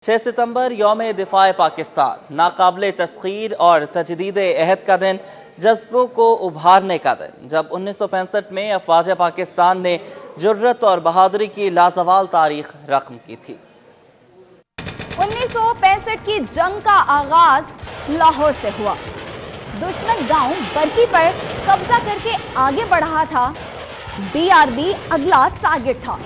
6 सितंबर यौम दिफा पाकिस्तान नाकाबिले तस्खीर और तजदीद अहद का दिन, जज्बों को उभारने का दिन, जब 1965 में अफवाज पाकिस्तान ने जुर्रत और बहादुरी की लाजवाल तारीख रकम की थी। 1965 की जंग का आगाज लाहौर से हुआ। दुश्मन गांव बरकी पर कब्जा करके आगे बढ़ रहा था। BRB अगला टारगेट था।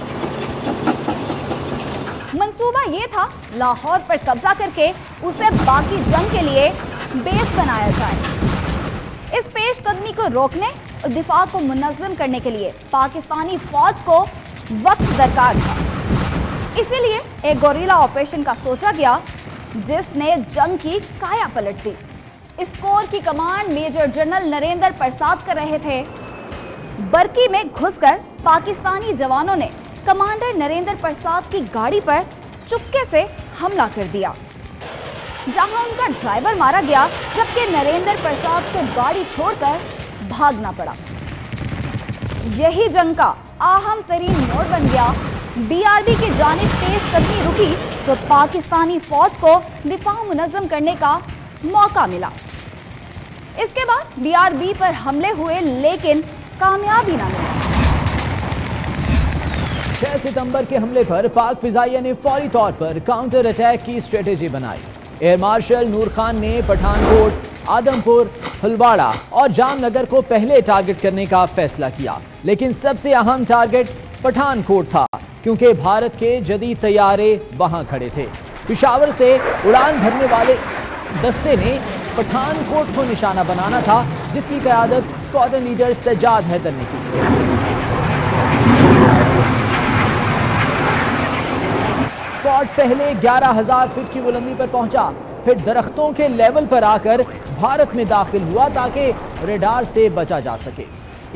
मंसूबा ये था, लाहौर पर कब्जा करके उसे बाकी जंग के लिए बेस बनाया जाए। इस पेशकदमी को रोकने और दिफा को मुनज़्ज़म करने के लिए पाकिस्तानी फौज को वक्त दरकार था। इसीलिए एक गोरिल्ला ऑपरेशन का सोचा गया, जिसने जंग की काया पलट दी। इस कोर की कमांड मेजर जनरल नरेंद्र प्रसाद कर रहे थे। बरकी में घुसकर पाकिस्तानी जवानों ने कमांडर नरेंद्र प्रसाद की गाड़ी पर चुपके से हमला कर दिया, जहां उनका ड्राइवर मारा गया, जबकि नरेंद्र प्रसाद को गाड़ी छोड़कर भागना पड़ा। यही जंग का अहम तरीन मोड़ बन गया। BRB की जानिब पेशकदमी रुकी तो पाकिस्तानी फौज को दिफा मुनज़्ज़म करने का मौका मिला। इसके बाद BRB पर हमले हुए, लेकिन कामयाबी न मिली। 6 सितंबर के हमले पर पाक फिजाइया ने फौरी तौर पर काउंटर अटैक की स्ट्रेटेजी बनाई। एयर मार्शल नूर खान ने पठानकोट, आदमपुर, हलवाड़ा और जामनगर को पहले टारगेट करने का फैसला किया, लेकिन सबसे अहम टारगेट पठानकोट था, क्योंकि भारत के जदीद तैयारे वहां खड़े थे। पिशावर से उड़ान भरने वाले दस्ते ने पठानकोट को निशाना बनाना था, जिसकी क़यादत स्क्वाड्रन लीडर सज्जाद हैदर ने की। स्क्वाड पहले 11,000 फीट की बुलंदी पर पहुंचा, फिर दरख्तों के लेवल पर आकर भारत में दाखिल हुआ ताकि रेडार से बचा जा सके।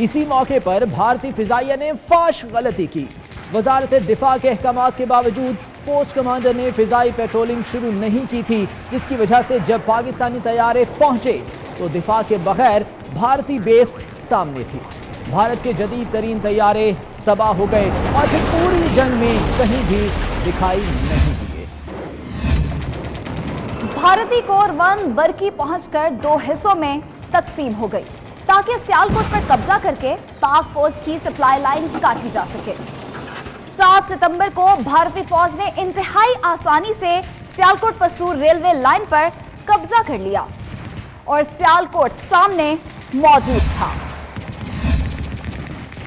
इसी मौके पर भारतीय फिजाइया ने फाश गलती की। वजारत दिफा के अहकामात के बावजूद पोस्ट कमांडर ने फिजाई पेट्रोलिंग शुरू नहीं की थी, जिसकी वजह से जब पाकिस्तानी तैयारे पहुंचे तो दिफा के बगैर भारतीय बेस सामने थी। भारत के जदीद तरीन तैयारे तबाह हो गए और फिर पूरी जंग में कहीं भी दिखाई नहीं दिए। भारतीय कोर 1 बरकी पहुंचकर 2 हिस्सों में तकसीम हो गई, ताकि सियालकोट पर कब्जा करके पाक फौज की सप्लाई लाइन काटी जा सके। 7 सितंबर को भारतीय फौज ने इंतहाई आसानी से सियालकोट पसरूर रेलवे लाइन पर कब्जा कर लिया और सियालकोट सामने मौजूद था।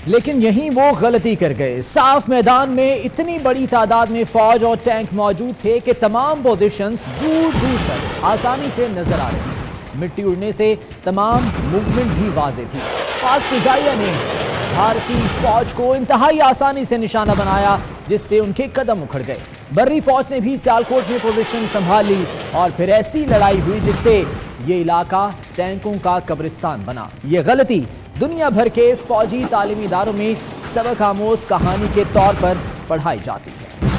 लेकिन यहीं वो गलती कर गए। साफ मैदान में इतनी बड़ी तादाद में फौज और टैंक मौजूद थे कि तमाम पोजीशंस दूर दूर तक आसानी से नजर आ रही थी। मिट्टी उड़ने से तमाम मूवमेंट भी वाज़ेह थी। पाक फिजाइया ने भारतीय फौज को इंतहाई आसानी से निशाना बनाया, जिससे उनके कदम उखड़ गए। बर्री फौज ने भी सियालकोट में पोजीशन संभाल ली और फिर ऐसी लड़ाई हुई जिससे ये इलाका टैंकों का कब्रिस्तान बना। ये गलती दुनिया भर के फौजी तालीमी इदारों में सबक आमोज कहानी के तौर पर पढ़ाई जाती है।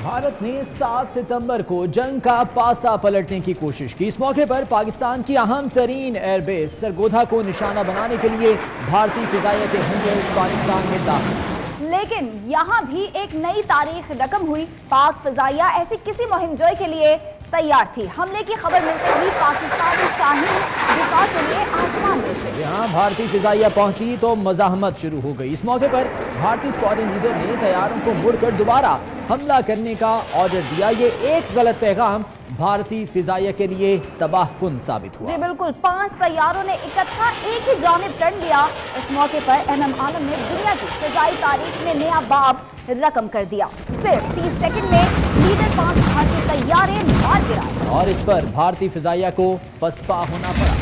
भारत ने 7 सितंबर को जंग का पासा पलटने की कोशिश की। इस मौके पर पाकिस्तान की अहम तरीन एयरबेस सरगोधा को निशाना बनाने के लिए भारतीय फिजाइया के हमले पाकिस्तान में दाखिल। लेकिन यहां भी एक नई तारीख रकम हुई। पाक फिजाइया ऐसी किसी मुहिमजोई के लिए तैयार थी। हमले की खबर मिलते ही पाकिस्तानी शाहीन दिफा के लिए आसमान में थे। यहाँ भारतीय फिजाइया पहुंची तो मज़ाहमत शुरू हो गई। इस मौके पर भारतीय स्क्वाड्रन लीडर ने तैयारों को मुड़कर दोबारा हमला करने का ऑर्डर दिया। ये एक गलत पैगाम भारतीय फिजाइया के लिए तबाहकुन साबित हुआ। जी बिल्कुल, 5 तैयारों ने इकट्ठा एक ही जानिब टर्न दिया। इस मौके पर MM आलम ने दुनिया की फिजाई तारीख में नया बाब रकम कर दिया। फिर 30 सेकंड में लीडर 5 भारतीय तैयारे मार गिराए और इस पर भारतीय फिजाइया को पसपा होना पड़ा।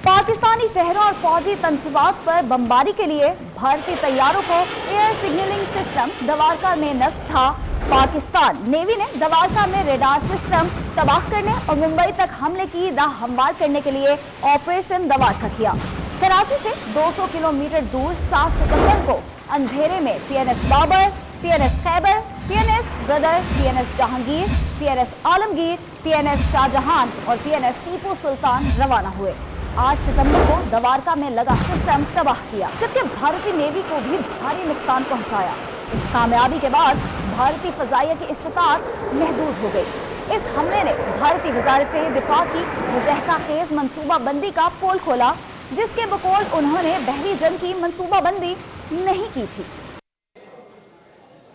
पाकिस्तानी शहरों और फौजी तंसीबात पर बमबारी के लिए भारतीय तैयारों को एयर सिग्नलिंग सिस्टम दवारका में नस्ब था। पाकिस्तान नेवी ने दवारका में रेडार सिस्टम तबाह करने और मुंबई तक हमले की राह हमवार करने के लिए ऑपरेशन दवारका किया। कराची से 200 किलोमीटर दूर 7 सितंबर को अंधेरे में PNS Babar, PNS Khyber, PNS गदर, PNS Jahangir, PNS Alamgir, PNS Shahjahan और PNS टीपू सुल्तान रवाना हुए। 8 सितंबर को दवारका में लगा सिस्टम तबाह किया, जबकि भारतीय नेवी को भी भारी नुकसान पहुंचाया। इस कामयाबी के बाद भारतीय फजाइया की इस्तिताअत महदूद हो गई। इस हमले ने भारतीय वजारत दिफा की मुजहका-खेज मंसूबाबंदी का पोल खोला, जिसके बकौल उन्होंने बहरी जंग की मंसूबाबंदी नहीं की थी।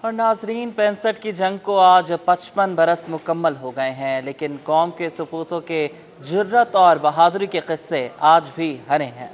और नाजरीन, 65 की जंग को आज 55 बरस मुकम्मल हो गए हैं, लेकिन कौम के सपूतों के जुर्रत और बहादुरी के किस्से आज भी हरे हैं।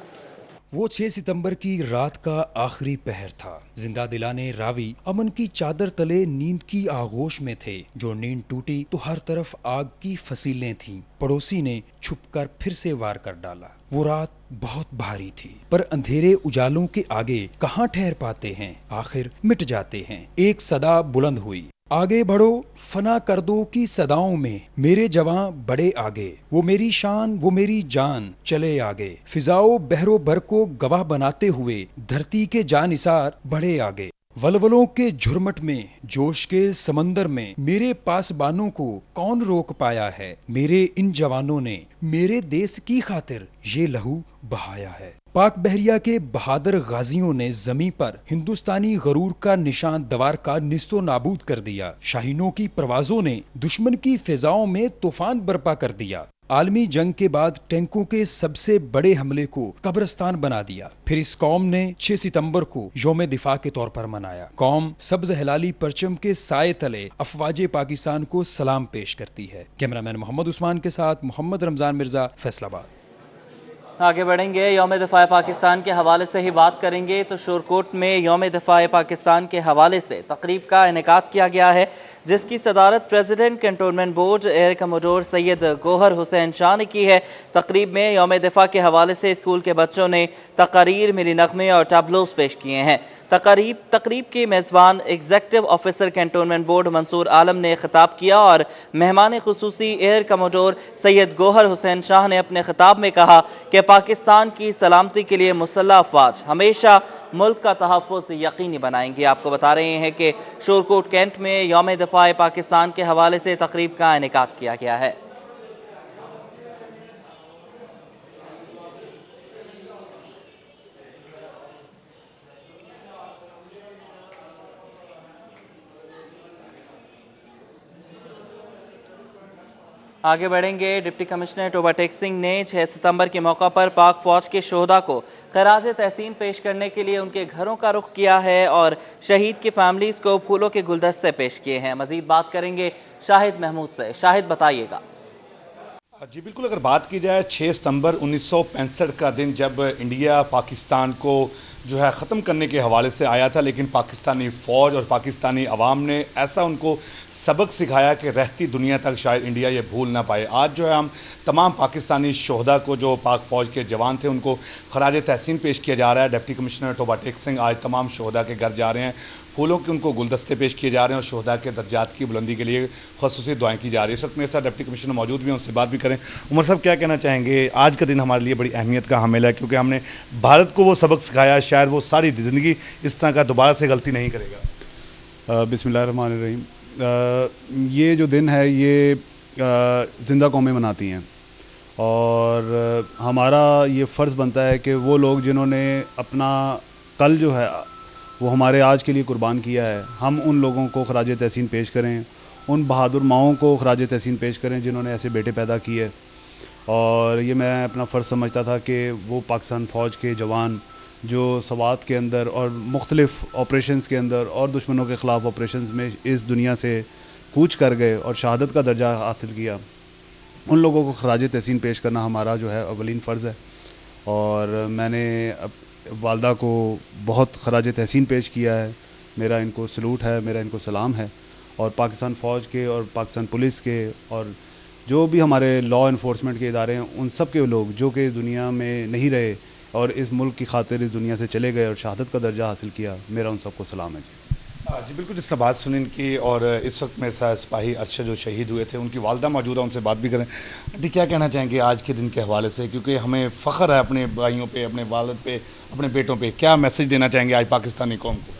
वो 6 सितंबर की रात का आखिरी पहर था। जिंदा दिलाने रावी अमन की चादर तले नींद की आगोश में थे। जो नींद टूटी तो हर तरफ आग की फसीलें थीं। पड़ोसी ने छुपकर फिर से वार कर डाला। वो रात बहुत भारी थी, पर अंधेरे उजालों के आगे कहाँ ठहर पाते हैं, आखिर मिट जाते हैं। एक सदा बुलंद हुई, आगे बढ़ो फना कर दो की सदाओं में मेरे जवां बड़े आगे। वो मेरी शान वो मेरी जान चले आगे। फिजाओ बहरो बर को गवाह बनाते हुए धरती के जानिसार बढ़े आगे। वलवलों के झुरमट में जोश के समंदर में मेरे पासबानों को कौन रोक पाया है। मेरे इन जवानों ने मेरे देश की खातिर ये लहू बहाया है। पाक बहरिया के बहादुर गाजियों ने जमीन पर हिंदुस्तानी गरूर का निशान दवार का निस्तो नाबूद कर दिया। शाहीनों की परवाजों ने दुश्मन की फिजाओं में तूफान बर्पा कर दिया। आलमी जंग के बाद टैंकों के सबसे बड़े हमले को कब्रिस्तान बना दिया। फिर इस कौम ने 6 सितंबर को यौम दिफा के तौर पर मनाया। कौम सब्ज हिलाली परचम के साए तले अफवाजे पाकिस्तान को सलाम पेश करती है। कैमरामैन मोहम्मद उस्मान के साथ मोहम्मद रमजान मिर्जा, फैसलाबाद। आगे बढ़ेंगे, यौम दिफा पाकिस्तान के हवाले से ही बात करेंगे। तो शोरकोट में यौम दिफा पाकिस्तान के हवाले से तकरीब का इनेकाद किया गया है, जिसकी सदारत president cantonment board air commodore Syed Gohar Hussain Shah ने की है। तकरीब में यौम दिफा के हवाले से स्कूल के बच्चों ने तकारीर, मिली नगमे और टैबलोस पेश किए हैं। तकरीब के मेज़बान executive officer cantonment board Mansoor Alam ने खिताब किया और मेहमान खुसूसी एयर कमोडोर सैयद गोहर हुसैन शाह ने अपने खिताब में कहा कि पाकिस्तान की सलामती के लिए मुसल्लह अफवाज हमेशा मुल्क का तहफ़्फ़ुज़ यकीनी बनाएंगे। आपको बता रहे हैं कि शोरकोट कैंट में यौम दिफा पाकिस्तान के हवाले से तकरीब का इनेकाद किया गया है। आगे बढ़ेंगे, डिप्टी कमिश्नर टोबा टेक सिंह ने 6 सितंबर के मौका पर पाक फौज के शोहदा को खराज तहसीन पेश करने के लिए उनके घरों का रुख किया है और शहीद की फैमिलीज को फूलों के गुलदस्ते पेश किए हैं। मजीद बात करेंगे शाहिद महमूद से। शाहिद, बताइएगा। जी बिल्कुल, अगर बात की जाए 6 सितंबर 1965 का दिन, जब इंडिया पाकिस्तान को जो है ख़त्म करने के हवाले से आया था, लेकिन पाकिस्तानी फ़ौज और पाकिस्तानी अवाम ने ऐसा उनको सबक सिखाया कि रहती दुनिया तक शायद इंडिया ये भूल ना पाए। आज जो है हम तमाम पाकिस्तानी शोहदा को, जो पाक फ़ौज के जवान थे, उनको खराज तहसीन पेश किया जा रहा है। डिप्टी कमिश्नर टोबा टेक सिंह आज तमाम शोहदा के घर जा रहे हैं, फूलों के उनको गुलदस्ते पेश किए जा रहे हैं और शोहदा के दर्जात की बुलंदी के लिए ख़ुसूसी दुआएं की जा रही है। इस वक्त मेरे साथ डिप्टी कमिश्नर मौजूद भी हैं, उनसे बात भी करें। उमर साहब, क्या कहना चाहेंगे? आज का दिन हमारे लिए बड़ी अहमियत का हामिल है, क्योंकि हमने भारत को वो सबक सिखाया, शायद वो सारी ज़िंदगी इस तरह का दोबारा से गलती नहीं करेगा। बिस्मिल्लाहिर्रहमानिर्रहीम। ये जो दिन है ये ज़िंदा कौमें मनाती हैं और हमारा ये फ़र्ज़ बनता है कि वो लोग जिन्होंने अपना कल जो है वो हमारे आज के लिए कुर्बान किया है, हम उन लोगों को खराज तहसीन पेश करें, उन बहादुर माओं को खराज तहसीन पेश करें जिन्होंने ऐसे बेटे पैदा किए। और ये मैं अपना फ़र्ज़ समझता था कि वो पाकिस्तान फ़ौज के जवान जो सवात के अंदर और मुख्तलिफ़ ऑपरेशंस के अंदर और दुश्मनों के ख़िलाफ़ ऑपरेशंस में इस दुनिया से कूच कर गए और शहादत का दर्जा हासिल किया, उन लोगों को खराज तहसीन पेश करना हमारा जो है अवलीन फ़र्ज़ है। और मैंने वालदा को बहुत खराज तहसीन पेश किया है। मेरा इनको सलूट है, मेरा इनको सलाम है। और पाकिस्तान फ़ौज के और पाकिस्तान पुलिस के और जो भी हमारे लॉ इन्फोर्समेंट के इदारे हैं, उन सब के लोग जो कि दुनिया में नहीं रहे और इस मुल्क की खातिर इस दुनिया से चले गए और शहादत का दर्जा हासिल किया, मेरा उन सबको सलाम है। जी बिल्कुल, जिस तरह बात सुनी इनकी, और इस वक्त मेरे साथ सिपाही अरशद जो शहीद हुए थे, उनकी वालदा मौजूद है, उनसे बात भी करें। आंटी, क्या कहना चाहेंगे आज के दिन के हवाले से, क्योंकि हमें फ़ख्र है अपने भाइयों पे, अपने वालिद पे, अपने बेटों पे, क्या मैसेज देना चाहेंगे आज पाकिस्तानी कौम को?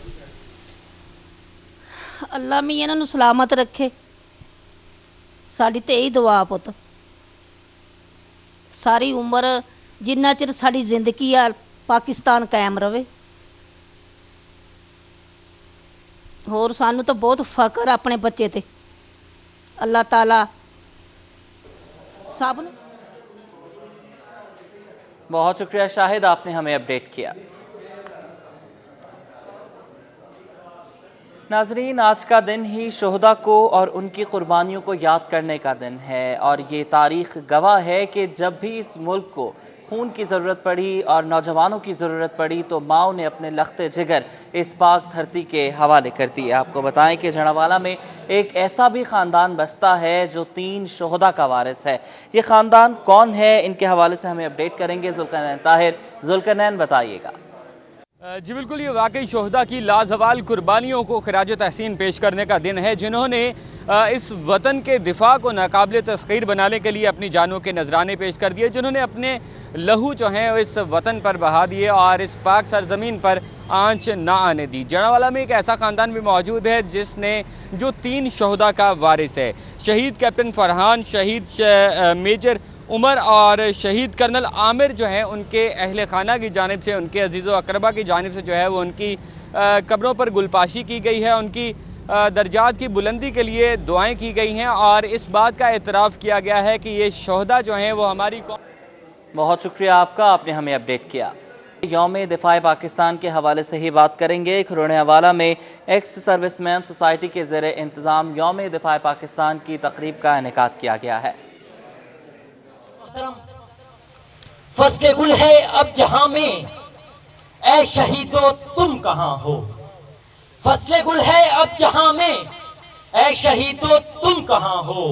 अल्लाह मी इन्हां नूं सलामत रखे, साडी ते यही दुआ पुत। सारी उम्र जिन्ना चिर साडी जिंदगी आ पाकिस्तान कायम रवे। ਹੋਰ ਸਾਨੂੰ ਤਾਂ ਬਹੁਤ ਫਖਰ ਆਪਣੇ ਬੱਚੇ ਤੇ। ਅੱਲਾਹ ਤਾਲਾ ਸਭ ਨੂੰ। बहुत शुक्रिया शाहिद, आपने हमें अपडेट किया। नाजरीन, आज का दिन ही शोहदा को और उनकी कुर्बानियों को याद करने का दिन है और ये तारीख गवाह है कि जब भी इस मुल्क को खून की ज़रूरत पड़ी और नौजवानों की ज़रूरत पड़ी तो माओ ने अपने लख्ते जिगर इस पाक धरती के हवाले कर दिए। आपको बताएं कि जड़ावाला में एक ऐसा भी ख़ानदान बसता है जो 3 शोहदा का वारिस है। ये ख़ानदान कौन है, इनके हवाले से हमें अपडेट करेंगे जुल्करनैन ताहिर। जुल्करनैन, बताइएगा। जी बिल्कुल, ये वाकई शोहदा की लाजवाल कुर्बानियों को खिराज तहसीन पेश करने का दिन है, जिन्होंने इस वतन के दिफा को नाकाबिल तस्खीर बनाने के लिए अपनी जानों के नजराने पेश कर दिए, जिन्होंने अपने लहू जो हैं इस वतन पर बहा दिए और इस पाक सरजमीन पर आंच ना आने दी। जड़ावाला में एक ऐसा खानदान भी मौजूद है जो 3 शोहदा का वारिस है। शहीद कैप्टन फरहान, शहीद मेजर उमर और शहीद कर्नल आमिर जो है, उनके अहले खाना की जानिब से, उनके अजीज़ो अकरबा की जानिब से जो है वो उनकी कब्रों पर गुलपाशी की गई है, उनकी दर्जात की बुलंदी के लिए दुआएं की गई हैं और इस बात का एतराफ़ किया गया है कि ये शोहदा जो हैं वो हमारी बहुत शुक्रिया आपका, आपने हमें अपडेट किया। यौम दिफाए पाकिस्तान के हवाले से ही बात करेंगे। खरोनेवाला में एक्स सर्विसमैन सोसाइटी के ज़ेरे इंतज़ाम यौम दिफाए पाकिस्तान की तकरीब का इनेकाद किया गया है। फसले गुल है अब जहां में, ऐ शहीदो तुम कहां हो। फसले गुल है अब जहां में, ऐ शहीदो तुम कहां हो।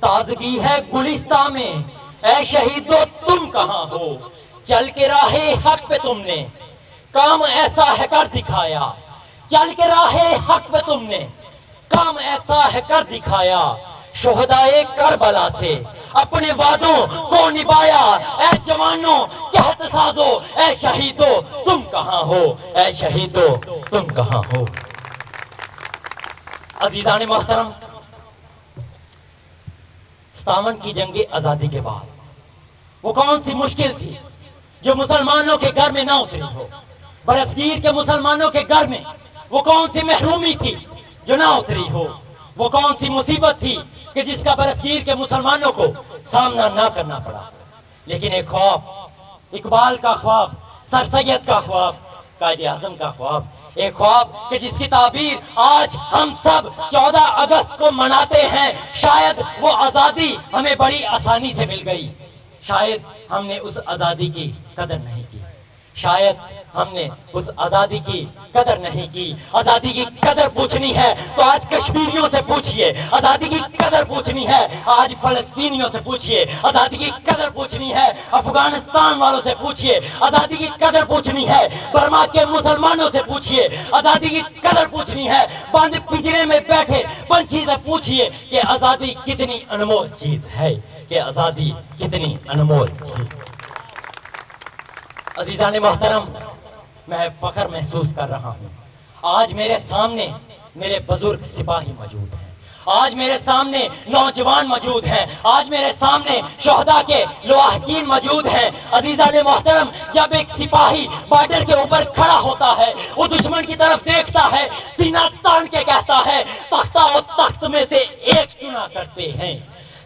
ताजगी है गुलिस्ता में, ऐ शहीदो तुम कहां हो। चल के राहे हक पे तुमने काम ऐसा है कर दिखाया। चल के राहे हक पे तुमने काम ऐसा है कर दिखाया। शोहदाए करबला से अपने वादों को निभाया। ऐ जवानों कहत साजो, ऐ शहीदो तुम कहां हो। ऐ शहीदो तुम कहां हो। अजीजान मोहतरम, 57 की जंग आजादी के बाद वो कौन सी मुश्किल थी जो मुसलमानों के घर में ना उतरी हो। बरसगीर के मुसलमानों के घर में वो कौन सी महरूमी थी जो ना उतरी हो। वो कौन सी मुसीबत थी कि जिसका बरसगीर के मुसलमानों को सामना ना करना पड़ा। लेकिन एक ख्वाब, इकबाल का ख्वाब, सर सैयद का ख्वाब, कायदे आजम का ख्वाब, एक ख्वाब कि जिसकी ताबीर आज हम सब 14 अगस्त को मनाते हैं। शायद वो आजादी हमें बड़ी आसानी से मिल गई, शायद हमने उस आजादी की कदर नहीं की। शायद हमने उस आजादी की कदर नहीं की। आजादी की कदर पूछनी है तो आज कश्मीरियों से पूछिए। आजादी की कदर पूछनी है आज फलस्तीनियों से पूछिए। आजादी की कदर पूछनी है अफगानिस्तान वालों से पूछिए। आजादी की कदर पूछनी है बर्मा के मुसलमानों से पूछिए। आजादी की कदर पूछनी है बंद पिंजरे में बैठे पंछी से पूछिए कि आजादी कितनी अनमोल चीज है, कि आजादी कितनी अनमोल चीज। अजीजान मोहतरम, मैं फख्र महसूस कर रहा हूं। आज मेरे सामने मेरे बुजुर्ग सिपाही मौजूद हैं, आज मेरे सामने नौजवान मौजूद हैं, आज मेरे सामने शोहदा के लवाहकीन मौजूद हैं। अजीजान मोहतरम, जब एक सिपाही बॉर्डर के ऊपर खड़ा होता है, वो दुश्मन की तरफ देखता है, सीना तान के कहता है तख्ता और तख्त में से एक चुना करते हैं।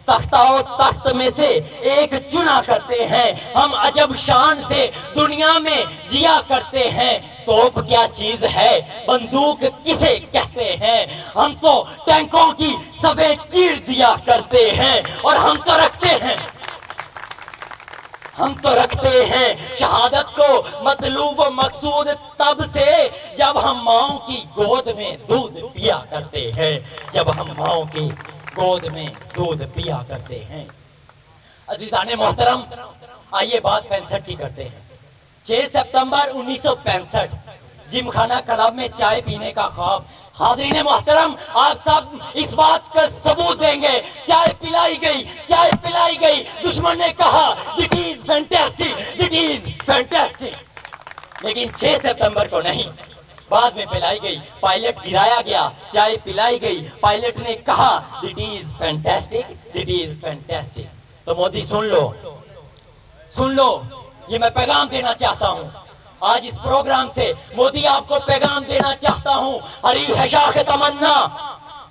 तख्ता और तख्त में से एक चुना करते हैं। हम अजब शान से दुनिया में जिया करते हैं। तोप क्या चीज है, बंदूक किसे कहते हैं। हम तो टैंकों की सबे चीर दिया करते हैं और हम तो रखते हैं शहादत को मतलूब मकसूद तब से जब हम माओ की गोद में दूध पिया करते हैं। जब हम माओ की गोद में दूध पिया करते हैं। अजीजाने मोहतरम, आइए बात 65 की करते हैं। 6 सितंबर 1965, जिमखाना क्लब में चाय पीने का ख्वाब। हाज़रीन मोहतरम, आप सब इस बात का सबूत देंगे। चाय पिलाई गई। दुश्मन ने कहा दिट इज फैंटास्टिक, लेकिन 6 सितंबर को नहीं, बाद में पिलाई गई। पायलट गिराया गया, चाय पिलाई गई, पायलट ने कहा दिट इज फैंटास्टिक। तो मोदी सुन लो, ये मैं पैगाम देना चाहता हूं। آج اس پروگرام سے مودی آپ کو پیغام دینا چاہتا ہوں، ہری ہے شاخ تمنا،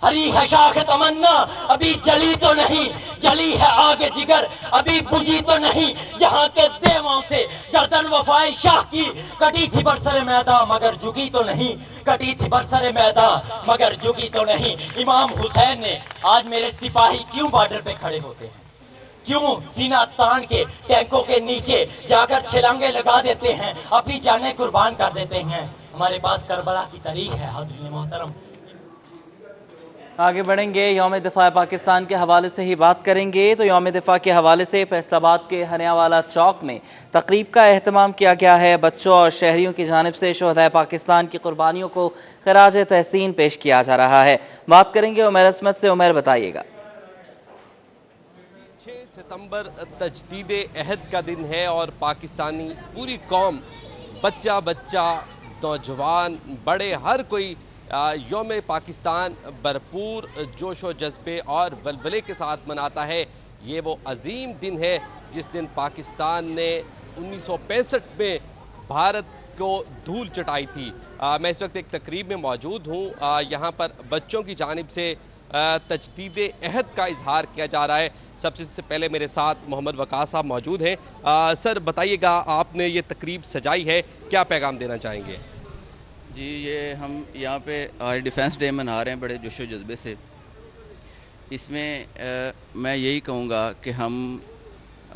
ہری ہے شاخ تمنا، ابھی جلی تو نہیں، جلی ہے آگ جگر، ابھی بجھی تو نہیں، جہاں کے دیووں سے گردن وفائے شاہ کی کٹی تھی برسر میدان مگر جھکی تو نہیں، کٹی تھی برسر میدان مگر جھکی تو نہیں۔ امام حسین نے آج میرے سپاہی کیوں بارڈر پہ کھڑے ہوتے ہیں؟ کیوں سینہ تان کے ٹینکوں کے نیچے جا کر چھلانگے لگا دیتے ہیں، اپنی جانیں قربان کر دیتے ہیں؟ ہمارے پاس کربلا کی تاریخ ہے حاضرین محترم۔ آگے بڑھیں گے، یوم دفاع پاکستان کے حوالے سے ہی بات کریں گے تو یوم دفاع کے حوالے سے فیصل آباد کے ہریانوالا چوک میں تقریب کا اہتمام کیا گیا ہے۔ بچوں اور شہریوں کی جانب سے شہدائے پاکستان کی قربانیوں کو خراج تحسین پیش کیا جا رہا ہے۔ بات کریں گے عمیر عصمت سے۔ عمیر بتائیے گا۔ 6 ستمبر تجدید عہد کا دن ہے اور پاکستانی پوری قوم، بچہ بچہ، نوجوان، بڑے، ہر کوئی یوم پاکستان بھرپور جوش و جذبے اور ولولے کے ساتھ مناتا ہے۔ یہ وہ عظیم دن ہے جس دن پاکستان نے 1965 میں بھارت کو دھول چٹائی تھی۔ میں اس وقت ایک تقریب میں موجود ہوں، یہاں پر بچوں کی جانب سے تجدید عہد کا اظہار کیا جا رہا ہے۔ سب سے پہلے میرے ساتھ محمد وقاص صاحب موجود ہیں۔ سر بتائیے گا، آپ نے یہ تقریب سجائی ہے، کیا پیغام دینا چاہیں گے؟ جی، یہ ہم یہاں پہ آج ڈیفینس ڈے منا رہے ہیں بڑے جوش و جذبے سے۔ اس میں میں یہی کہوں گا کہ ہم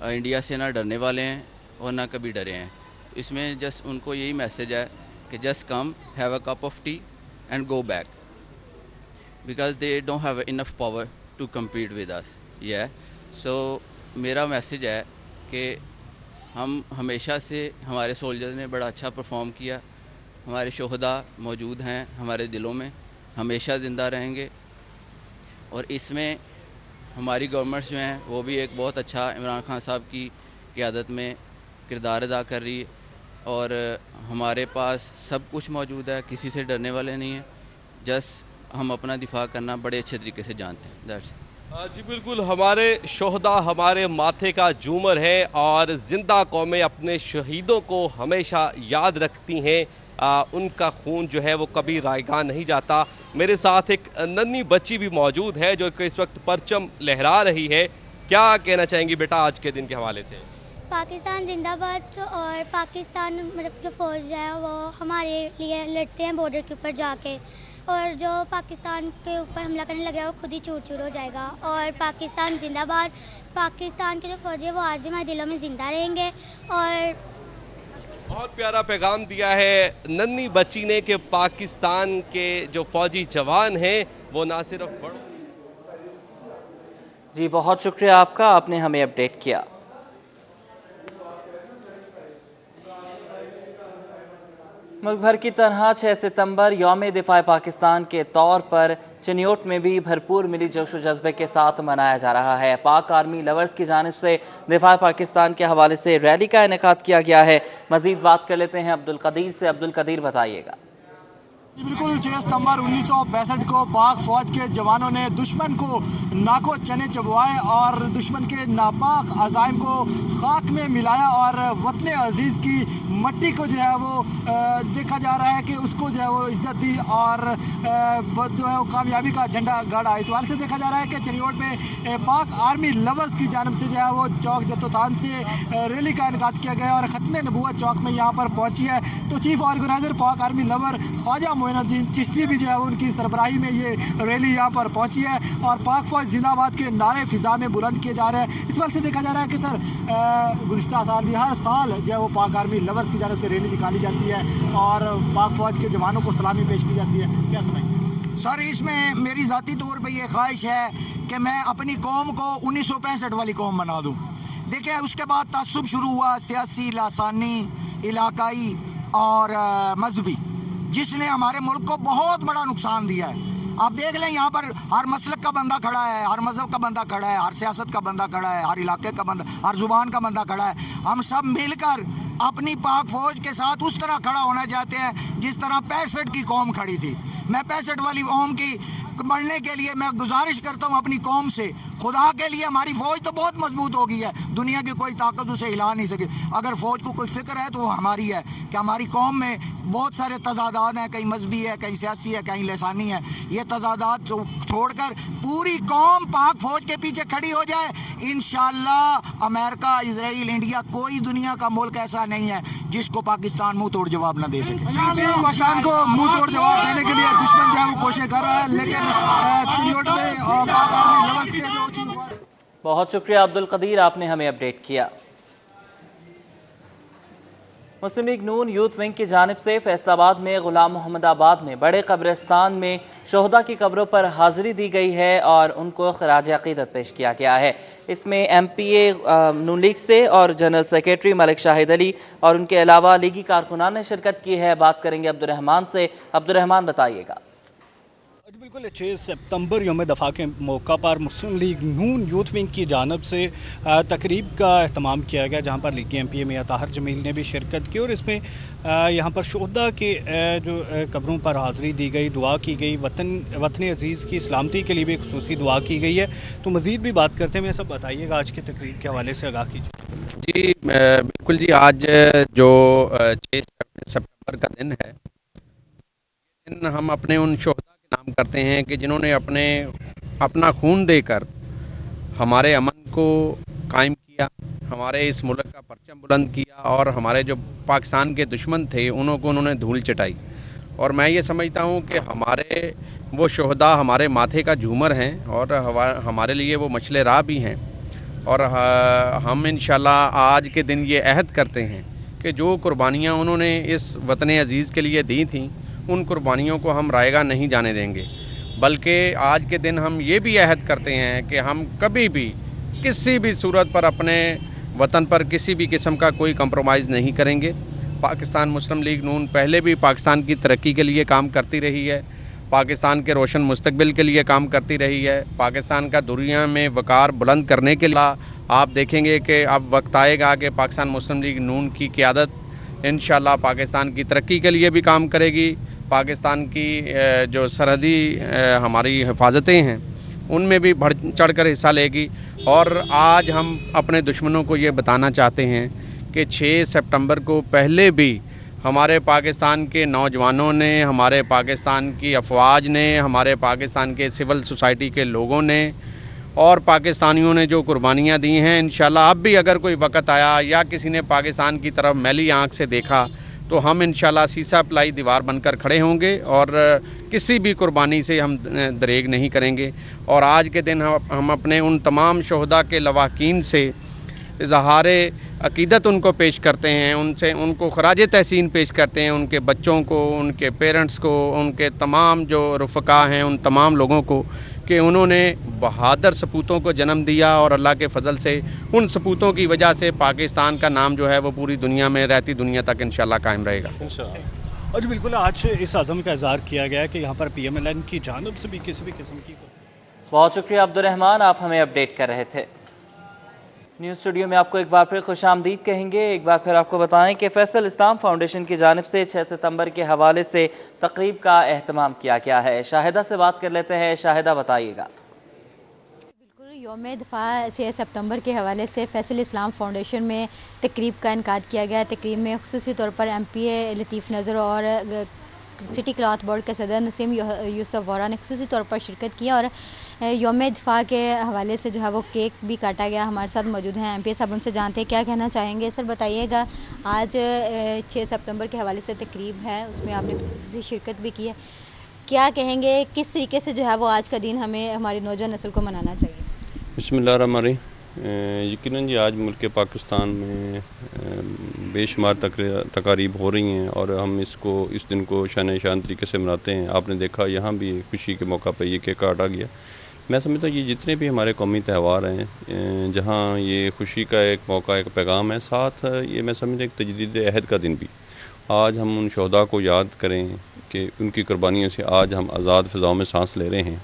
انڈیا سے نہ ڈرنے والے ہیں اور نہ کبھی ڈرے ہیں۔ اس میں جسٹ ان کو یہی میسج ہے کہ just come, have a cup of tea and go back, because they don't have enough power to compete with us. So میرا میسج ہے کہ ہم ہمیشہ سے، ہمارے سولجرز نے بڑا اچھا پرفارم کیا، ہمارے شہداء موجود ہیں ہمارے دلوں میں، ہمیشہ زندہ رہیں گے۔ اور اس میں ہماری گورنمنٹس جو ہیں وہ بھی ایک بہت اچھا عمران خان صاحب کی قیادت میں کردار ادا کر رہی ہے، اور ہمارے پاس سب کچھ موجود ہے، کسی سے ڈرنے والے نہیں ہیں، جسٹ ہم اپنا دفاع کرنا بڑے اچھے طریقے سے جانتے ہیں۔ دیٹس جی بالکل، ہمارے شہداء ہمارے ماتھے کا جھومر ہے اور زندہ قومیں اپنے شہیدوں کو ہمیشہ یاد رکھتی ہیں، ان کا خون جو ہے وہ کبھی رائیگاں نہیں جاتا۔ میرے ساتھ ایک ننھی بچی بھی موجود ہے جو کہ اس وقت پرچم لہرا رہی ہے۔ کیا کہنا چاہیں گی بیٹا آج کے دن کے حوالے سے؟ پاکستان زندہ باد، اور پاکستان جو فوج ہیں وہ ہمارے لیے لڑتے ہیں بارڈر کے اوپر جا کے، اور جو پاکستان کے اوپر حملہ کرنے لگا ہے وہ خود ہی چور چور ہو جائے گا۔ اور پاکستان زندہ باد، پاکستان کے جو فوجی ہیں وہ آج بھی ہمارے دلوں میں زندہ رہیں گے۔ اور بہت پیارا پیغام دیا ہے ننھی بچی نے کہ پاکستان کے جو فوجی جوان ہیں وہ نہ صرف بڑوں۔ جی بہت شکریہ آپ کا، آپ نے ہمیں اپڈیٹ کیا۔ ملک بھر کی طرح 6 ستمبر یوم دفاع پاکستان کے طور پر چنیوٹ میں بھی بھرپور ملی جوش و جذبے کے ساتھ منایا جا رہا ہے۔ پاک آرمی لورز کی جانب سے دفاع پاکستان کے حوالے سے ریلی کا انعقاد کیا گیا ہے۔ مزید بات کر لیتے ہیں عبدالقدیر سے۔ عبدالقدیر بتائیے گا۔ بالکل 6 ستمبر 1965 کو پاک فوج کے جوانوں نے دشمن کو ناکو چنے چبوائے اور دشمن کے ناپاک عزائم کو خاک میں ملایا، اور وطن عزیز کی مٹی کو جو ہے وہ دیکھا جا رہا ہے کہ اس کو جو ہے وہ عزت دی اور جو ہے وہ کامیابی کا جھنڈا گاڑا۔ اس حوالے سے دیکھا جا رہا ہے کہ چنیوٹ میں پاک آرمی لورز کی جانب سے جو ہے وہ چوک جتوتھان سے ریلی کا انعقاد کیا گیا اور ختم نبوت چوک میں یہاں پر پہنچی ہے۔ تو چیف آرگنائزر پاک آرمی لور خواجہ معین الدین چشتی بھی جو ہے ان کی سربراہی میں یہ ریلی یہاں پر پہنچی ہے، اور پاک فوج زندہ باد کے نعرے فضا میں بلند کیے جا رہے ہیں۔ اس وقت سے دیکھا جا رہا ہے کہ سر گزشتہ سال بھی ہر سال جو ہے وہ پاک آرمی لورز کی جانب سے ریلی نکالی جاتی ہے اور پاک فوج کے جوانوں کو سلامی پیش کی جاتی ہے۔ کیا سمجھیں سر؟ اس میں میری ذاتی طور پہ یہ خواہش ہے کہ میں اپنی قوم کو 1965 والی قوم بنا دوں۔ دیکھیں اس کے بعد تعصب شروع ہوا، سیاسی، لسانی، علاقائی اور مذہبی، جس نے ہمارے ملک کو بہت بڑا نقصان دیا ہے۔ آپ دیکھ لیں یہاں پر ہر مسلک کا بندہ کھڑا ہے، ہر مذہب کا بندہ کھڑا ہے، ہر سیاست کا بندہ کھڑا ہے، ہر علاقے کا بندہ، ہر زبان کا بندہ کھڑا ہے۔ ہم سب مل کر اپنی پاک فوج کے ساتھ اس طرح کھڑا ہونا چاہتے ہیں جس طرح 65 کی قوم کھڑی تھی۔ میں 65 والی قوم کی بڑھنے کے لیے میں گزارش کرتا ہوں اپنی قوم سے، खुदा के लिए हमारी फौज तो बहुत मजबूत हो गई है, दुनिया की कोई ताकत उसे हिला नहीं सके। अगर फौज को कोई फिक्र है तो वो हमारी है कि हमारी कौम में बहुत सारे तजादात हैं, कहीं मजहबी है, कहीं सियासी है, कहीं लसानी है। ये तजादात छोड़कर पूरी कौम पाक फौज के पीछे खड़ी हो जाए, इंशाअल्लाह अमेरिका, इजराइल, इंडिया, कोई दुनिया का मुल्क ऐसा नहीं है जिसको पाकिस्तान मुंह तोड़ जवाब न दे सके। पाकिस्तान को मुंह तोड़ जवाब देने के लिए दुश्मन जो है वो कोशिश कर रहा है, लेकिन तिलोट में पाक आर्मी लवज के जो चीफ। बहुत शुक्रिया अब्दुल कदीर, आपने हमें अपडेट किया। मुस्लिम लीग नून यूथ विंग की जानिब से फैसलाबाद में गुलाम मोहम्मदाबाद में बड़े कब्रिस्तान में शोहदा की कब्रों पर हाजिरी दी गई है और उनको खराज अकीदत पेश किया गया है। इसमें MPA नून लीग से और जनरल सेक्रेटरी मलिक शाहिद अली और उनके अलावा लीगी कारकुनान ने शिरकत की है। बात करेंगे अब्दुर्रहमान से। अब्दुर्रहमान, बताइएगा। बिल्कुल 6 सितंबर यौम दफ़ा के मौका पर मुस्लिम लीग नून यूथ विंग की जानब से तकरीब का एहतमाम किया गया, जहां पर लीगी MPA मियां ताहिर जमील ने भी शिरकत की और इसमें यहां पर शोहदा के जो कब्रों पर हाज़िरी दी गई, दुआ की गई, वतन अजीज़ की सलामती के लिए भी खुसूसी दुआ की गई है। तो मज़ीद भी बात करते हैं, मैं सब बताइएगा आज की तकरीब के हवाले से आगाह कीजिए। जी बिल्कुल जी, आज जो 6 सितंबर का दिन है, हम अपने उन शोहदा नाम करते हैं कि जिन्होंने अपना खून देकर हमारे अमन को कायम किया, हमारे इस मुल्क का परचम बुलंद किया और हमारे जो पाकिस्तान के दुश्मन थे उन्होंने धूल चटाई। और मैं ये समझता हूँ कि हमारे वो शोहदा हमारे माथे का झूमर हैं और हमारे लिए वो मशले राह भी हैं। और हम इंशाल्लाह आज के दिन ये अहद करते हैं कि जो कुर्बानियाँ उन्होंने इस वतन अजीज़ के लिए दी थीं, उन कुर्बानियों को हम रायगा नहीं जाने देंगे। बल्कि आज के दिन हम ये भी अहद करते हैं कि हम कभी भी किसी भी सूरत पर अपने वतन पर किसी भी किस्म का कोई कंप्रोमाइज़ नहीं करेंगे। पाकिस्तान मुस्लिम लीग नून पहले भी पाकिस्तान की तरक्की के लिए काम करती रही है, पाकिस्तान के रोशन मुस्तकबिल के लिए काम करती रही है, पाकिस्तान का दुनिया में वक़ार बुलंद करने के लिए। आप देखेंगे कि अब वक्त आएगा कि पाकिस्तान मुस्लिम लीग नून की क़यादत इंशाअल्लाह पाकिस्तान की तरक्की के लिए भी काम करेगी, पाकिस्तान की जो सरहदी हमारी हिफाजतें हैं उनमें भी बढ़ चढ़ कर हिस्सा लेगी। और आज हम अपने दुश्मनों को ये बताना चाहते हैं कि 6 सितंबर को पहले भी हमारे पाकिस्तान के नौजवानों ने, हमारे पाकिस्तान की अफवाज ने, हमारे पाकिस्तान के सिविल सोसाइटी के लोगों ने और पाकिस्तानियों ने जो कुर्बानियाँ दी हैं, इंशाल्लाह अब भी अगर कोई वक़्त आया या किसी ने पाकिस्तान की तरफ मैली आँख से देखा तो हम इंशाल्लाह सीसा पलाई दीवार बनकर खड़े होंगे और किसी भी कुर्बानी से हम दरेग नहीं करेंगे। और आज के दिन हम अपने उन तमाम शोहदा के लवाकीन से इज़हारे अकीदत उनको पेश करते हैं, उनको खराज तहसीन पेश करते हैं, उनके बच्चों को, उनके पेरेंट्स को, उनके तमाम जो रुफ़का हैं उन तमाम लोगों को कि उन्होंने बहादुर सपूतों को जन्म दिया और अल्लाह के फजल से उन सपूतों की वजह से पाकिस्तान का नाम जो है वो पूरी दुनिया में, रहती दुनिया तक इंशाल्लाह कायम रहेगा। और बिल्कुल आज इस आज़म का इज़हार किया गया कि यहाँ पर PMLN की जानिब से भी किसी भी किस्म की। बहुत शुक्रिया अब्दुर्रहमान, आप हमें अपडेट कर रहे थे। न्यूज़ स्टूडियो में आपको एक बार फिर खुशामदीद कहेंगे। एक बार फिर आपको बताएं कि फैसल इस्लाम फाउंडेशन की जानिब से 6 सितंबर के हवाले से तकरीब का एहतमाम किया गया है। शाहिदा से बात कर लेते हैं। शाहिदा, बताइएगा। बिल्कुल, यौम दफ़ा 6 सितंबर के हवाले से फैसल इस्लाम फाउंडेशन में तकरीब का इनकाद किया गया। तकरीब में खुसूसी तौर पर MPA लतीफ़ नज़र और सिटी क्लॉथ बोर्ड के सदर नसीम यूसुफ वोरा ने खुसूसी तौर पर शिरकत की और यौम दफ़ा के हवाले से जो है वो केक भी काटा गया। हमारे साथ मौजूद हैं MPA साहब, उनसे जानते हैं क्या कहना चाहेंगे। सर बताइएगा, आज 6 सितंबर के हवाले से तकरीब है, उसमें आपने खुसूसी शिरकत भी की है, क्या कहेंगे, किस तरीके से जो है वो आज का दिन हमें हमारी नौजवान नस्ल को मनाना चाहिए? बिस्मिल्लाहिर्रहमानिर्रहीम। यकीनन जी आज मुल्क पाकिस्तान में बेशुमार तकारीब हो रही हैं और हम इस दिन को शान तरीके से मनाते हैं। आपने देखा यहाँ भी खुशी के मौका पर ये केक काटा गया। मैं समझता हूँ ये जितने भी हमारे कौमी त्यौहार हैं, जहाँ ये खुशी का एक मौका, एक पैगाम है, साथ ये मैं समझता एक तजदीद अहद का दिन भी। आज हम उन शोहदा को याद करें कि उनकी कुर्बानियों से आज हम आज़ाद फ़िज़ाओं में सांस ले रहे हैं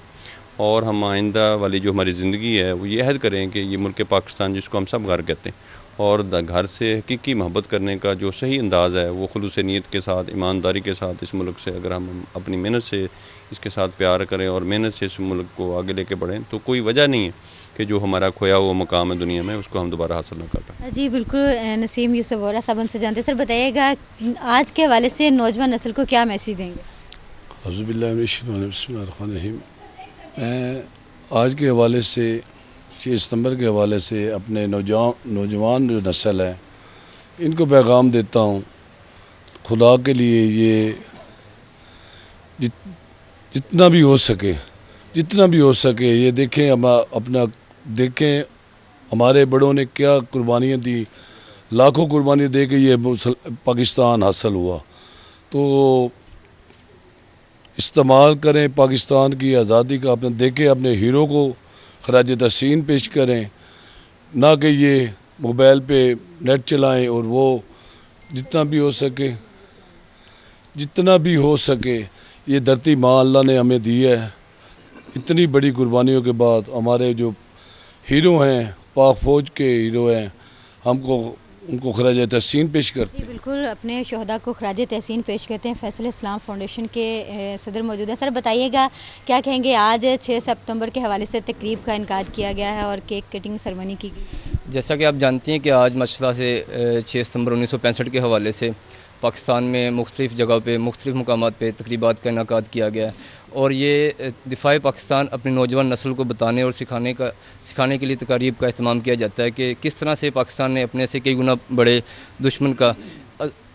اور ہم آئندہ والی جو ہماری زندگی ہے وہ یہ عہد کریں کہ یہ ملک پاکستان جس کو ہم سب گھر کہتے ہیں، اور گھر سے حقیقی محبت کرنے کا جو صحیح انداز ہے وہ خلوص نیت کے ساتھ، ایمانداری کے ساتھ اس ملک سے اگر ہم اپنی محنت سے اس کے ساتھ پیار کریں اور محنت سے اس ملک کو آگے لے کے بڑھیں تو کوئی وجہ نہیں ہے کہ جو ہمارا کھویا ہوا مقام ہے دنیا میں اس کو ہم دوبارہ حاصل نہ کر پائیں۔ جی بالکل، نسیم یوسف ووہرا صاحب ان سے جانتے ہیں۔ سر بتائیے گا آج کے حوالے سے نوجوان نسل کو کیا میسج دیں گے؟ اعوذ باللہ من الشیطان الرجیم، بسم اللہ الرحمن الرحیم۔ میں آج کے حوالے سے 6 ستمبر کے حوالے سے اپنے نوجوان جو نسل ہے ان کو پیغام دیتا ہوں، خدا کے لیے یہ جتنا بھی ہو سکے یہ دیکھیں، دیکھیں ہمارے بڑوں نے کیا قربانیاں دی، لاکھوں قربانیاں دے کے یہ پاکستان حاصل ہوا، تو استعمال کریں پاکستان کی آزادی کا، اپنے دیکھیں اپنے ہیرو کو خراج تحسین پیش کریں، نہ کہ یہ موبائل پہ نیٹ چلائیں، اور وہ جتنا بھی ہو سکے یہ دھرتی ماں اللہ نے ہمیں دی ہے، اتنی بڑی قربانیوں کے بعد ہمارے جو ہیرو ہیں، پاک فوج کے ہیرو ہیں، ان کو خراج تحسین پیش کرتے ہیں۔ جی بالکل، اپنے شہداء کو خراج تحسین پیش کرتے ہیں۔ فیصل اسلام فاؤنڈیشن کے صدر موجود ہیں۔ سر بتائیے گا کیا کہیں گے، آج 6 ستمبر کے حوالے سے تقریب کا انعقاد کیا گیا ہے اور کیک کٹنگ سرمنی کی گئی؟ جیسا کہ آپ جانتے ہیں کہ آج ماشاءاللہ سے 6 ستمبر 1965 کے حوالے سے پاکستان میں مختلف جگہوں پہ مختلف مقامات پہ تقریبات کا انعقاد کیا گیا ہے، اور یہ دفاع پاکستان اپنی نوجوان نسل کو بتانے اور سکھانے کے لیے تقاریب کا اہتمام کیا جاتا ہے کہ کس طرح سے پاکستان نے اپنے سے کئی گنا بڑے دشمن کا،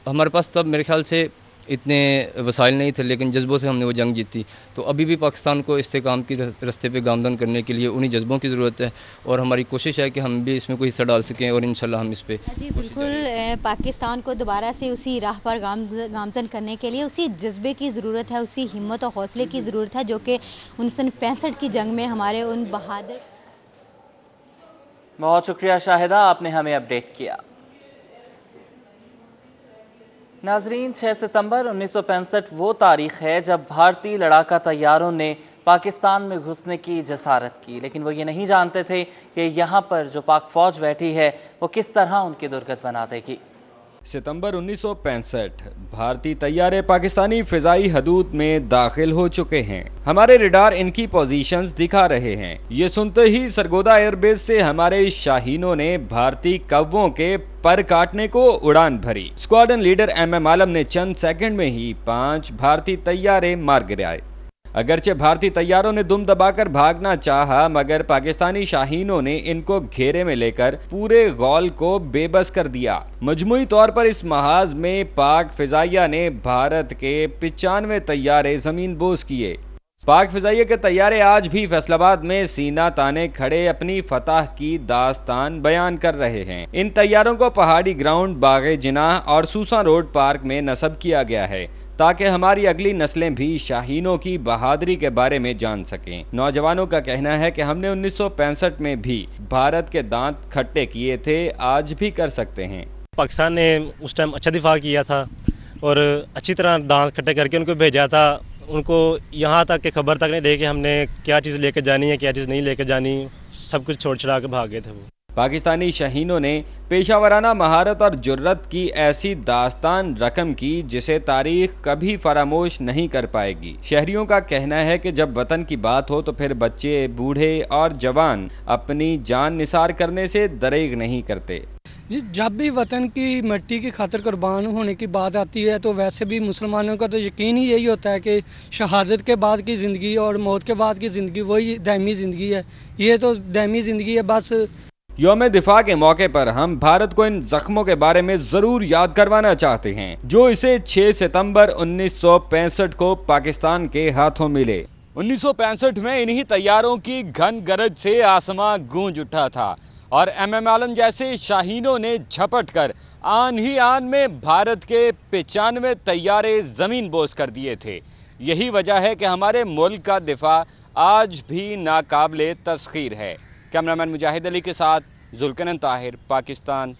ہمارے پاس تب میرے خیال سے اتنے وسائل نہیں تھے لیکن جذبوں سے ہم نے وہ جنگ جیتی، تو ابھی بھی پاکستان کو استحکام کی رستے پہ گامزن کرنے کے لیے انہی جذبوں کی ضرورت ہے، اور ہماری کوشش ہے کہ ہم بھی اس میں کوئی حصہ ڈال سکیں، اور انشاءاللہ ہم اس پہ جی بالکل، پاکستان کو دوبارہ سے اسی راہ پر گامزن کرنے کے لیے اسی جذبے کی ضرورت ہے، اسی ہمت اور حوصلے کی ضرورت ہے جو کہ 1965 کی جنگ میں ہمارے ان بہادر۔ بہت شکریہ شاہدہ، آپ نے ہمیں اپڈیٹ کیا۔ ناظرین، 6 ستمبر 1965 وہ تاریخ ہے جب بھارتی لڑاکا طیاروں نے پاکستان میں گھسنے کی جسارت کی، لیکن وہ یہ نہیں جانتے تھے کہ یہاں پر جو پاک فوج بیٹھی ہے وہ کس طرح ان کی درگت بنا دے گی۔ ستمبر 1965 بھارتی طیارے پاکستانی فضائی حدود میں داخل ہو چکے ہیں، ہمارے ریڈار ان کی پوزیشنز دکھا رہے ہیں۔ یہ سنتے ہی سرگودا ایئر بیس سے ہمارے شاہینوں نے بھارتی کووں کے پر کاٹنے کو اڑان بھری۔ اسکواڈرن لیڈر ایم عالم نے چند سیکنڈ میں ہی 5 بھارتی طیارے مار گرائے۔ اگرچہ بھارتی طیاروں نے دم دبا کر بھاگنا چاہا، مگر پاکستانی شاہینوں نے ان کو گھیرے میں لے کر پورے غول کو بے بس کر دیا۔ مجموعی طور پر اس محاذ میں پاک فضائیہ نے بھارت کے 95 طیارے زمین بوس کیے۔ پاک فضائیہ کے طیارے آج بھی فیصل آباد میں سینہ تانے کھڑے اپنی فتح کی داستان بیان کر رہے ہیں۔ ان طیاروں کو پہاڑی گراؤنڈ، باغ جناح اور سوسا روڈ پارک میں نصب کیا گیا ہے تاکہ ہماری اگلی نسلیں بھی شاہینوں کی بہادری کے بارے میں جان سکیں۔ نوجوانوں کا کہنا ہے کہ ہم نے 1965 میں بھی بھارت کے دانت کھٹے کیے تھے، آج بھی کر سکتے ہیں۔ پاکستان نے اس ٹائم اچھا دفاع کیا تھا اور اچھی طرح دانت کھٹے کر کے ان کو بھیجا تھا، ان کو یہاں تک کہ خبر تک نہیں دے کہ ہم نے کیا چیز لے کے جانی ہے، کیا چیز نہیں لے کے جانی، سب کچھ چھوڑ چھڑا کے بھاگ گئے تھے وہ۔ پاکستانی شاہینوں نے پیشہ ورانہ مہارت اور جرت کی ایسی داستان رقم کی جسے تاریخ کبھی فراموش نہیں کر پائے گی۔ شہریوں کا کہنا ہے کہ جب وطن کی بات ہو تو پھر بچے، بوڑھے اور جوان اپنی جان نثار کرنے سے دریغ نہیں کرتے۔ جب بھی وطن کی مٹی کی خاطر قربان ہونے کی بات آتی ہے تو ویسے بھی مسلمانوں کا تو یقین ہی یہی ہوتا ہے کہ شہادت کے بعد کی زندگی اور موت کے بعد کی زندگی وہی دائمی زندگی ہے، یہ تو دائمی زندگی ہے بس۔ یوم دفاع کے موقع پر ہم بھارت کو ان زخموں کے بارے میں ضرور یاد کروانا چاہتے ہیں جو اسے 6 ستمبر 1965 کو پاکستان کے ہاتھوں ملے۔ 1965 میں انہی طیاروں کی گھن گرج سے آسمان گونج اٹھا تھا اور ایم عالم جیسے شاہینوں نے جھپٹ کر آن ہی آن میں بھارت کے 95 طیارے زمین بوس کر دیے تھے۔ یہی وجہ ہے کہ ہمارے ملک کا دفاع آج بھی ناقابل تسخیر ہے۔ کیمرامین مجاہد علی کے ساتھ ذوالقرنین طاہر، پاکستان۔